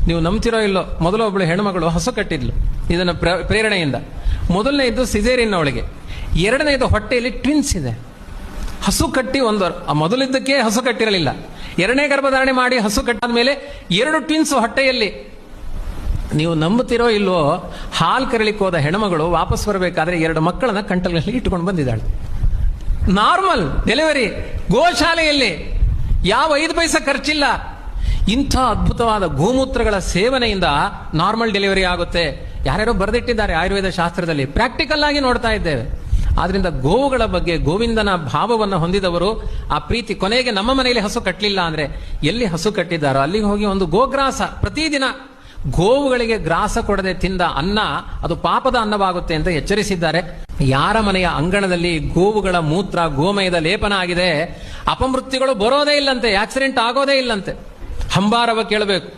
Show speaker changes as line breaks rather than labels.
ನೀವು ನಂಬ್ತಿರೋ ಇಲ್ಲೋ, ಮೊದಲು ಒಬ್ಬಳು ಹೆಣ್ಮಗಳು ಹಸು ಕಟ್ಟಿದ್ಲು ಇದನ್ನ ಪ್ರೇರಣೆಯಿಂದ. ಮೊದಲನೇದು ಸಿಸೇರಿಯನ್ ಅವಳಿಗೆ, ಎರಡನೇದು ಹೊಟ್ಟೆಯಲ್ಲಿ ಟ್ವಿನ್ಸ್ ಇದೆ. ಹಸು ಕಟ್ಟಿ ಮೊದಲಿದ್ದಕ್ಕೆ ಹಸು ಕಟ್ಟಿರಲಿಲ್ಲ, ಎರಡನೇ ಗರ್ಭಧಾರಣೆ ಮಾಡಿ ಹಸು ಕಟ್ಟಾದ ಮೇಲೆ 2 ಟ್ವಿನ್ಸ್ ಹೊಟ್ಟೆಯಲ್ಲಿ. ನೀವು ನಂಬುತ್ತಿರೋ ಇಲ್ವೋ, ಹಾಲು ಕರಲಿಕ್ಕೆ ಹೋದ ಹೆಣ್ಮಗಳು ವಾಪಸ್ ಬರಬೇಕಾದ್ರೆ 2 ಮಕ್ಕಳನ್ನ ಕಂಟಲಲ್ಲಿ ಇಟ್ಟುಕೊಂಡು ಬಂದಿದ್ದಾಳೆ. ನಾರ್ಮಲ್ ಡೆಲಿವರಿ, ಗೋಶಾಲೆಯಲ್ಲಿ, ಯಾವ 5 ಪೈಸೆ ಖರ್ಚಿಲ್ಲ. ಇಂಥ ಅದ್ಭುತವಾದ ಗೋಮೂತ್ರಗಳ ಸೇವನೆಯಿಂದ ನಾರ್ಮಲ್ ಡೆಲಿವರಿ ಆಗುತ್ತೆ. ಯಾರ್ಯಾರೋ ಬರೆದಿಟ್ಟಿದ್ದಾರೆ ಆಯುರ್ವೇದ ಶಾಸ್ತ್ರದಲ್ಲಿ, ಪ್ರಾಕ್ಟಿಕಲ್ ಆಗಿ ನೋಡ್ತಾ ಇದ್ದೇವೆ. ಆದ್ರಿಂದ ಗೋವುಗಳ ಬಗ್ಗೆ ಗೋವಿಂದನ ಭಾವವನ್ನು ಹೊಂದಿದವರು ಆ ಪ್ರೀತಿ. ಕೊನೆಗೆ ನಮ್ಮ ಮನೆಯಲ್ಲಿ ಹಸು ಕಟ್ಟಲಿಲ್ಲ ಅಂದ್ರೆ ಎಲ್ಲಿ ಹಸು ಕಟ್ಟಿದ್ದಾರೋ ಅಲ್ಲಿಗೆ ಹೋಗಿ ಒಂದು ಗೋಗ್ರಾಸ ಪ್ರತಿದಿನ. ಗೋವುಗಳಿಗೆ ಗ್ರಾಸ ಕೊಡದೆ ತಿಂದ ಅನ್ನ ಅದು ಪಾಪದ ಅನ್ನವಾಗುತ್ತೆ ಅಂತ ಎಚ್ಚರಿಸಿದ್ದಾರೆ. ಯಾರ ಮನೆಯ ಅಂಗಣದಲ್ಲಿ ಗೋವುಗಳ ಮೂತ್ರ ಗೋಮಯದ ಲೇಪನ ಆಗಿದೆ, ಅಪಮೃತ್ಯುಗಳು ಬರೋದೇ ಇಲ್ಲಂತೆ, ಆಕ್ಸಿಡೆಂಟ್ ಆಗೋದೇ ಇಲ್ಲಂತೆ. ಹಂಬಾರವ ಕೇಳಬೇಕು.